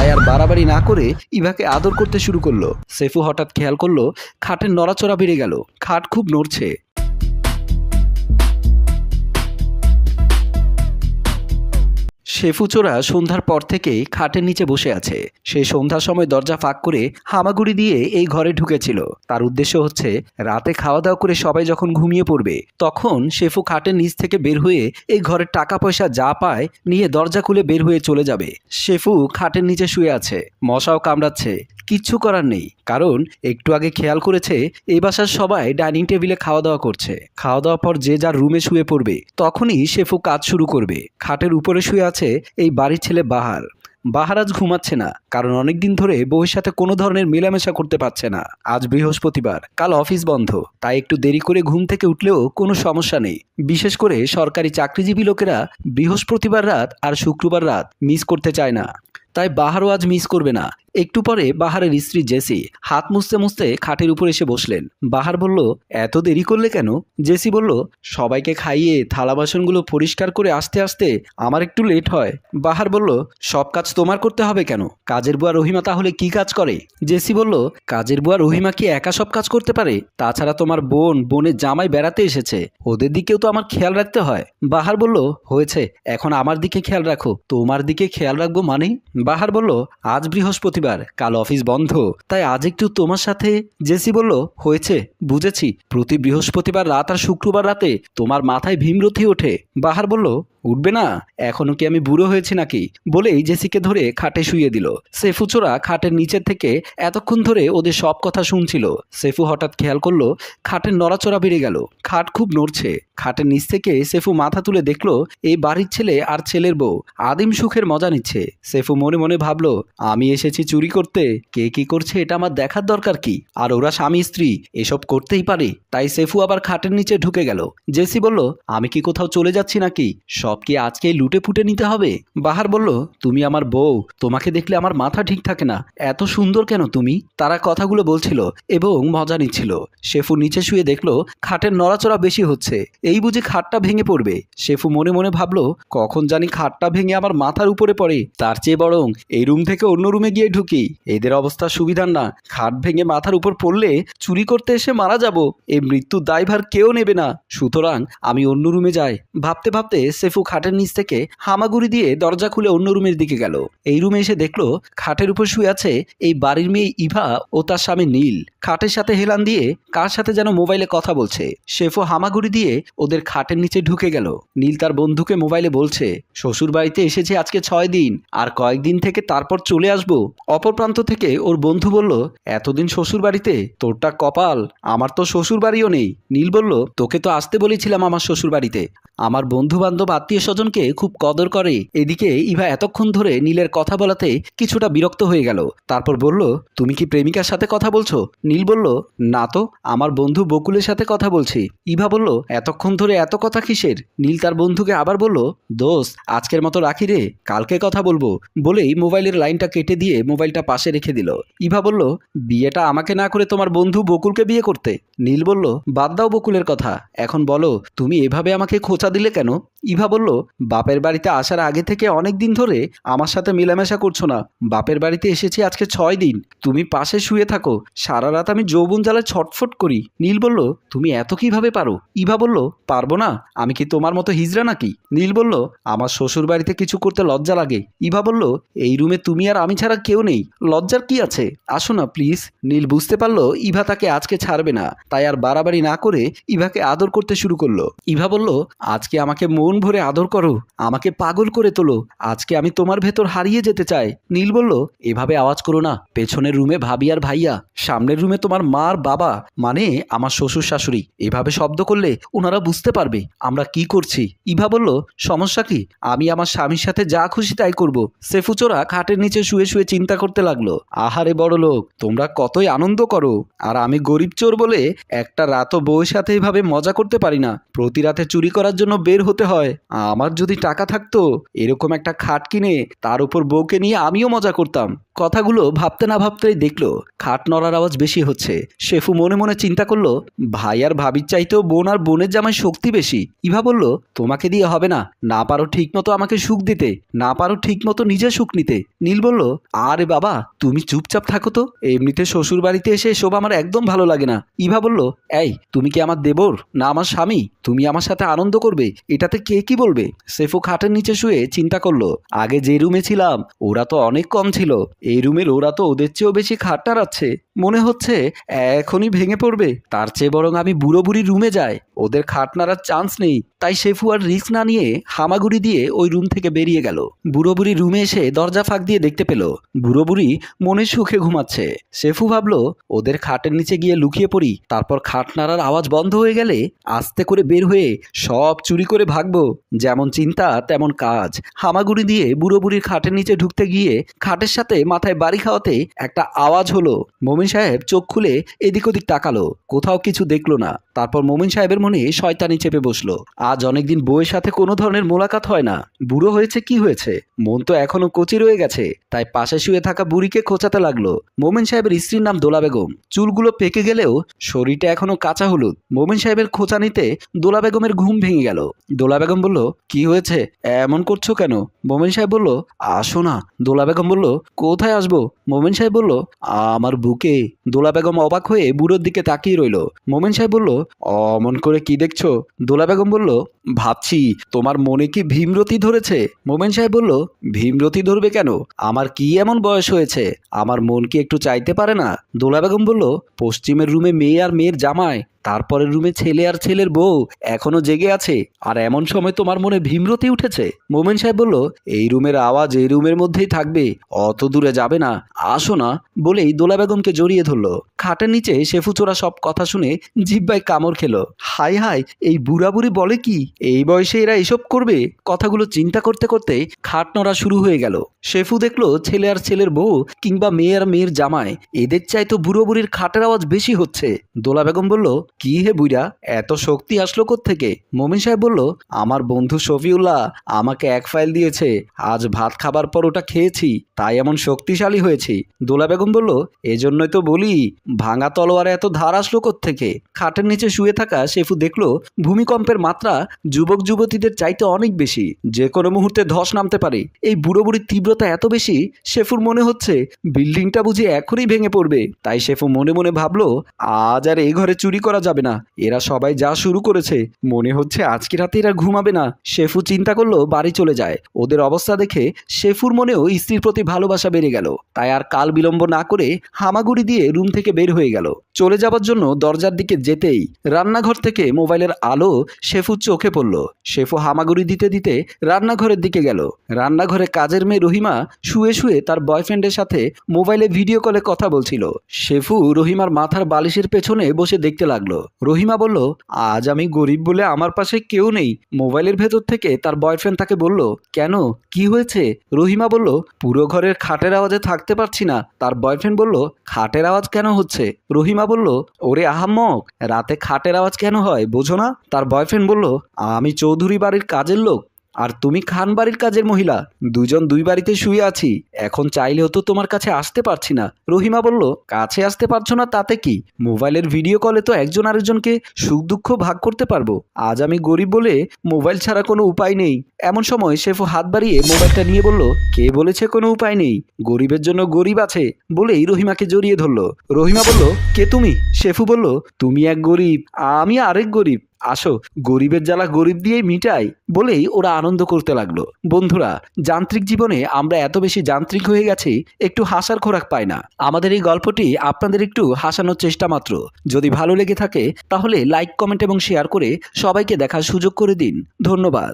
তাই আর বাড়াবাড়ি না করে ইভাকে আদর করতে শুরু করলো। সেফু হঠাৎ খেয়াল করলো খাটের নড়াচড়া বেড়ে গেল, খাট খুব নড়ছে। শেফুচোরা সন্ধ্যার পর থেকে খাটের নিচে বসে আছে। সে সন্ধ্যার সময় দরজা ফাঁক করে হামাগুড়ি দিয়ে এই ঘরে ঢুকেছিল। তার উদ্দেশ্য হচ্ছে রাতে খাওয়া দাওয়া করে সবাই যখন ঘুমিয়ে পড়বে তখন শেফু খাটের নিচ থেকে বের হয়ে এই ঘরের টাকা পয়সা যা পায় নিয়ে দরজা খুলে বের হয়ে চলে যাবে। শেফু খাটের নিচে শুয়ে আছে, মশাও কামড়াচ্ছে, কিচ্ছু করার নেই, কারণ একটু আগে খেয়াল করেছে এই বাসার সবাই ডাইনিং টেবিলে খাওয়া দাওয়া করছে। খাওয়া দাওয়ার পর যে যার রুমে শুয়ে পড়বে তখনই শেফু কাজ শুরু করবে। খাটের উপরে শুয়ে আছে এই বাড়ির ছেলে বাহার। বাহার আজ ঘুমাচ্ছে না, কারণ অনেকদিন ধরে বউয়ের সাথে কোনো ধরনের মেলামেশা করতে পারছে না। আজ বৃহস্পতিবার, কাল অফিস বন্ধ, তাই একটু দেরি করে ঘুম থেকে উঠলেও কোনো সমস্যা নেই। বিশেষ করে সরকারি চাকরিজীবী লোকেরা বৃহস্পতিবার রাত আর শুক্রবার রাত মিস করতে চায় না, তাই বাহারও আজ মিস করবে না। একটু পরে বাহারের স্ত্রী জেসি হাত মুছতে মুছতে খাটের উপর এসে বসলেন। বাহার বলল, এত দেরি করলে কেন? জেসি বলল, সবাইকে খাইয়ে থালা বাসনগুলো পরিষ্কার করে আসতে আসতে আমার একটু লেট হয়। বাহার বলল, সব কাজ তোমার করতে হবে কেন? কাজের বুয়া রহিমা তাহলে কি কাজ করে? জেসি বলল, কাজের বুয়া রহিমা কি একা সব কাজ করতে পারে? তাছাড়া তোমার বোনের জামাই বেড়াতে এসেছে, ওদের দিকেও তো আমার খেয়াল রাখতে হয়। বাহার বলল, হয়েছে, এখন আমার দিকে খেয়াল রাখো। তোমার দিকে খেয়াল রাখবো মানে? বাহার বলল, আজ বৃহস্পতিবার, কাল অফিস বন্ধ, তাই আজ একটু তোমার সাথে। জেসি বলল, হয়েছে, বুঝেছি, প্রতি বৃহস্পতিবার রাত আর শুক্রবার রাতে তোমার মাথায় ভীমরথি ওঠে। বাহার বলল, উঠবে না? এখনো কি আমি বুড়ো হয়েছি নাকি? বলেই জেসিকে ধরে খাটে শুইয়ে দিল। সেফুচোরা খাটের নিচের থেকে এতক্ষণ ধরে ওদের সব কথা শুনছিল। সেফু হঠাৎ খেয়াল করলো খাটের নড়াচড়া বেড়ে গেল, খাট খুব নড়ছে। খাটের নিচ থেকে সেফু মাথা তুলে দেখলো এই বাড়ির ছেলে আর ছেলের বউ আদিম সুখের মজা নিচ্ছে। সেফু মনে মনে ভাবলো, আমি এসেছি চুরি করতে, কে কি করছে এটা আমার দেখার দরকার কি? আর ওরা স্বামী স্ত্রী, এসব করতেই পারে। তাই সেফু আবার খাটের নিচে ঢুকে গেল। জেসি বলল, আমি কি কোথাও চলে যাচ্ছি নাকি? সব কি আজকেই লুটে ফুটে নিতে হবে? বাহার বলল, তুমি আমার বউ, তোমাকে দেখলে আমার মাথা ঠিক থাকে না, এত সুন্দর কেন তুমি? তারা কথাগুলো বলছিল এবং মজা নিচ্ছিল। শেফু নিচে শুয়ে দেখলো খাটের নড়াচড়া বেশি হচ্ছে, এই বুঝি খাটটা ভেঙে পড়বে। শেফু মনে মনে ভাবলো, কখন জানি খাটটা ভেঙে আমার মাথার উপরে পড়ে, তার চেয়ে বরং এই রুম থেকে অন্য রুমে গিয়ে ঢুকি। এদের অবস্থা সুবিধার না, খাট ভেঙে মাথার উপর পড়লে চুরি করতে এসে মারা যাব, এই মৃত্যুর দায়ভার কেউ নেবে না, সুতরাং আমি অন্য রুমে যাই। ভাবতে ভাবতে সেফু খাটের নিচ থেকে হামাগুড়ি দিয়ে দরজা খুলে অন্য রুমের দিকে গেল। এই রুমে এসে দেখলো খাটের উপর শুয়ে আছে এই বাড়ির মেয়ে ইভা ও তার স্বামী নীল। খাটের সাথে হেলান দিয়ে কার সাথে যেন মোবাইলে কথা বলছে। শেফু হামাগুড়ি দিয়ে ওদের খাটের নিচে ঢুকে গেল। নীল তার বন্ধুকে মোবাইলে বলছে, শ্বশুর বাড়িতে এসেছে আজকে 6 দিন, আর কয়েকদিন থেকে তারপর চলে আসবো। অপর প্রান্ত থেকে ওর বন্ধু বলল, এতদিন শ্বশুর বাড়িতে, তোরটা কপাল, আমার তো শ্বশুর বাড়িও নেই। নীল বলল, তোকে তো আসতে বলেছিলাম আমার শ্বশুর বাড়িতে, আমার বন্ধু বান্ধব আত্মীয় স্বজনকে খুব কদর করে। এদিকে ইভা এতক্ষণ ধরে নীলের কথা বলাতে কিছুটা বিরক্ত হয়ে গেল। তারপর বলল, তুমি কি প্রেমিকার সাথে কথা বলছো? নীল বলল, না তো, আমার বন্ধু বকুলের সাথে কথা বলছি। ইভা বলল, এতক্ষণ ধরে এত কথা কিসের? নীল তার বন্ধুকে আবার বলল, দোস্ত, আজকের মতো রাখি রে, কালকে কথা বলবো। বলেই মোবাইলের লাইনটা কেটে দিয়ে মোবাইলটা পাশে রেখে দিল। ইভা বলল, বিয়েটা আমাকে না করে তোমার বন্ধু বকুলকে বিয়ে করতে। নীল বলল, বাদ দাও বকুলের কথা, এখন বলো তুমি এভাবে আমাকে খোঁচা দিলে কেন? ইভা বলল, বাপের বাড়িতে আসার আগে থেকে অনেক দিন ধরে আমার সাথে মেলামেশা করছো না। বাপের বাড়িতে এসেছি আজকে 6 দিন, তুমি পাশে শুয়ে থাকো, সারা রাত আমি যৌবন জ্বালায় ছটফট করি। নীল বলল, তুমি এত কিভাবে পারো? ইভা বলল, পারবো না? আমি কি তোমার মতো হিজড়া নাকি? নীল বলল, আমার শ্বশুর বাড়িতে কিছু করতে লজ্জা লাগে। ইভা বলল, এই রুমে তুমি আর আমি ছাড়া কেউ নেই, লজ্জার কি আছে? আসো না প্লিজ। নীল বুঝতে পারলো ইভা তাকে আজকে ছাড়বে না, তাই আর বাড়াবাড়ি না করে ইভাকে আদর করতে শুরু করলো। ইভা বলল, আজকে আমাকে মন ভরে আদর করো, আমাকে পাগল করে তোলো, আজকে আমি তোমার ভেতর হারিয়ে যেতে চাই। নীল বলল, এভাবে আওয়াজ করো না, পেছনের রুমে ভাবি আর ভাইয়া, সামনের রুমে তোমার মা আর বাবা, মানে আমার শ্বশুর শাশুড়ি, এভাবে শব্দ করলে ওনারা বুঝতে পারবে আমরা কি করছি। ইভা বলল, সমস্যা কি? আমি আমার স্বামীর সাথে যা খুশি তাই করব। সেফুচোরা খাটের নিচে শুয়ে শুয়ে চিন্তা করতে লাগলো, আহারে বড় লোক, তোমরা কতই আনন্দ করো, আর আমি গরিব চোর বলে একটা রাতও বউয়ের সাথে এভাবে মজা করতে পারি না। প্রতি রাতে চুরি করার জন্য বের হতে হয়। হয়। আমার যদি টাকা থাকতো এরকম একটা খাট কিনে তার উপর বউকে নিয়ে আমিও মজা করতাম। কথাগুলো ভাবতে না ভাবতেই দেখলো খাট নড়ার আওয়াজ বেশি হচ্ছে। শেফু মনে মনে চিন্তা করলো, ভাই আর ভাবির চাইতেও বোন আর বোনের জামায় শক্তি বেশি। ইভা বলল, তোমাকে দিয়ে হবে না, না পারো ঠিক মতো আমাকে সুখ দিতে, না পারো ঠিক মতো নিজে সুখ নিতে। নীল বলল, আরে বাবা তুমি চুপচাপ থাকো তো, এমনিতে শ্বশুর বাড়িতে এসে এসব আমার একদম ভালো লাগে না। ইভা বলল, এই তুমি কি আমার দেবর না আমার স্বামী? তুমি আমার সাথে আনন্দ করবে, এটাতে কে কি বলবে? সেফু খাটের নিচে শুয়ে চিন্তা করলো, আগে যে রুমে ছিলাম ওরা তো অনেক কম ছিল, এই রুমের ওরা তো ওদের চেয়েও বেশি খাট নাড়াচ্ছে। মনে হচ্ছে এখনই ভেঙে পড়বে। তার চেয়ে বরং আমি বুড়ো বুড়ি রুমে যাই, ওদের খাট নাড়ার চান্স নেই। তাই শেফু আর রিস্ক না নিয়ে হামাগুড়ি দিয়ে ওই রুম থেকে বেরিয়ে গেল। বুড়ো বুড়ি রুমে এসে দরজা ফাঁক দিয়ে দেখতে পেল বুড়ো বুড়ি মনের সুখে ঘুমাচ্ছে। শেফু ভাবলো, ওদের খাটের নিচে গিয়ে লুকিয়ে পড়ি, তারপর খাট নাড়ার আওয়াজ বন্ধ হয়ে গেলে আস্তে করে বের হয়ে সব চুরি করে ভাগবো। যেমন চিন্তা তেমন কাজ। হামাগুড়ি দিয়ে বুড়ো বুড়ির খাটের নিচে ঢুকতে গিয়ে খাটের সাথে মাথায় বাড়ি খাওয়াতে একটা আওয়াজ হলো। মোমিন সাহেব চোখ খুলে এদিক ওদিক তাকালো, কোথাও কিছু দেখলো না। তারপর মোমিন সাহেবের মনে শয়তানি চেপে বসলো। আজ অনেকদিন বউয়ের সাথে কোনো ধরনের মোলাকাত হয় না। বুড়ো হয়েছে কি হয়েছে, মন তো এখনো কচি রয়ে গেছে। তাই পাশে শুয়ে থাকা বুড়িকে খোঁচাতে লাগলো। মোমিন সাহেবের স্ত্রীর নাম দোলা বেগম। চুলগুলো পেকে গেলেও শরীরটা এখনো কাঁচা হলুদ। মোমিন সাহেবের খোঁচানিতে দোলা বেগমের ঘুম ভেঙে গেল। দোলা বেগম বলল, কি হয়েছে, এমন করছো কেন? মোমিন সাহেব বলল, আসো না। দোলা বেগম বলল, কোথায় আসবো? মোমিন সাহেব বলল, আমার বুকে। দোলা বেগম অবাক হয়ে বুড়োর দিকে তাকিয়ে রইল। মোমিন সাহেব বলল, অমন করে কি দেখছো? দোলা বেগম বলল, ভাবছি তোমার মনে কি ভীমরতি ধরেছে? মোমিন সাহেব বলল, ভীমরতি ধরবে কেন? আমার কি এমন বয়স হয়েছে, আমার মন কি একটু চাইতে পারে না? দোলা বেগম বলল, পশ্চিমের রুমে মেয়ে আর মেয়ের জামাই, তারপরের রুমে ছেলে আর ছেলের বউ এখনো জেগে আছে, আর এমন সময় তোমার মনে ভীমরতি উঠেছে? মোমিন সাহেব বলল, এই রুমের আওয়াজ এই রুমের মধ্যেই থাকবে, অত দূরে যাবে না, আসো না। বলেই দোলা বেগমকে জড়িয়ে ধরলো। খাটের নিচে শেফু চোরা সব কথা শুনে জিহ্বায় কামড় খেলো। হাই হাই, এই বুড়া বুড়ি বলে কি, এই বয়সে এরা এসব করবে? কথাগুলো চিন্তা করতে করতে খাট নড়া শুরু হয়ে গেল। শেফু দেখলো ছেলে আর ছেলের বউ কিংবা মেয়ে আর মেয়ের জামাই, এদের চাইতো বুড়ো বুড়ির খাটের আওয়াজ বেশি হচ্ছে। দোলা বেগম বলল, কি হে বুইড়া, এত শক্তি আসলো কোত্থেকে? মোমিন সাহেব বলল, আমার বন্ধু শফিউল্লাহ আমাকে এক ফাইল দিয়েছে, আজ ভাত খাবার পর ওটা খেয়েছি, তাই এমন শক্তিশালী হয়েছি। দোলা বেগম বলল, এজন্যই তো বলি ভাঙা তলোয়ারে এত ধার আসলো কোত্থেকে? খাটের নিচে শুয়ে থাকা শেফু দেখলো ভূমিকম্পের মাত্রা যুবক যুবতীদের চাইতে অনেক বেশি, যে কোনো মুহূর্তে ধস নামতে পারে। এই বুড়ো বুড়ির তীব্রতা এত বেশি, শেফুর মনে হচ্ছে বিল্ডিংটা বুঝি এখনই ভেঙে পড়বে। তাই শেফু মনে মনে ভাবলো, আজ আর এই ঘরে চুরি করা যাবে না, এরা সবাই যা শুরু করেছে মনে হচ্ছে আজকে রাতে এরা ঘুমাবে না। শেফু চিন্তা করলো বাড়ি চলে যায়। ওদের অবস্থা দেখে শেফুর মনেও স্ত্রীর প্রতি ভালোবাসা বেড়ে গেল। তাই আর কাল বিলম্ব না করে হামাগুড়ি দিয়ে রুম থেকে বের হয়ে গেল। চলে যাবার জন্য দরজার দিকে যেতেই রান্নাঘর থেকে মোবাইলের আলো শেফুর চোখে পড়ল। শেফু হামাগুড়ি দিতে দিতে রান্নাঘরের দিকে গেল। রান্নাঘরে কাজের মেয়ে রহিমা শুয়ে শুয়ে তার বয়ফ্রেন্ডের সাথে মোবাইলে ভিডিও কলে কথা বলছিল। শেফু রহিমার মাথার বালিশের পেছনে বসে দেখতে লাগলো। রহিমা বলল, আজ আমি গরিব বলে আমার পাশে কেউ নেই। মোবাইলের ভেতর থেকে তার বয়ফ্রেন্ড তাকে বলল, কেন, কি হয়েছে? রহিমা বলল, পুরো ঘরের খাটের আওয়াজে থাকতে পারছি না। তার বয়ফ্রেন্ড বলল, খাটের আওয়াজ কেন হচ্ছে? রহিমা বলল, ওরে আহাম্মক, রাতে খাটের আওয়াজ কেন হয় বোঝো না? তার বয়ফ্রেন্ড বলল, আমি চৌধুরী বাড়ির কাজের লোক আর তুমি খান বাড়ির কাজের মহিলা, দুজন দুই বাড়িতে শুয়ে আছি, এখন চাইলেও তো তোমার কাছে আসতে পারছি না। রহিমা বলল, কাছে আসতে পারছো না তাতে কি, মোবাইলের ভিডিও কলে তো একজন আরেকজনকে সুখ দুঃখ ভাগ করতে পারবো। আজ আমি গরিব বলে মোবাইল ছাড়া কোনো উপায় নেই। এমন সময় শেফু হাত বাড়িয়ে মোবাইলটা নিয়ে বলল, কে বলেছে কোনো উপায় নেই, গরিবের জন্য গরিব আছে, বলেই রহিমাকে জড়িয়ে ধরলো। রহিমা বলল, কে তুমি? শেফু বলল, তুমি এক গরিব, আমি আরেক গরিব, আসো গরিবের জ্বালা গরিব দিয়েই মিটাই। বলেই ওরা আনন্দ করতে লাগলো। বন্ধুরা, যান্ত্রিক জীবনে আমরা এত বেশি যান্ত্রিক হয়ে গেছি, একটু হাসার খোরাক পাই না। আমাদের এই গল্পটি আপনাদের একটু হাসানোর চেষ্টা মাত্র। যদি ভালো লেগে থাকে তাহলে লাইক, কমেন্ট এবং শেয়ার করে সবাইকে দেখার সুযোগ করে দিন। ধন্যবাদ।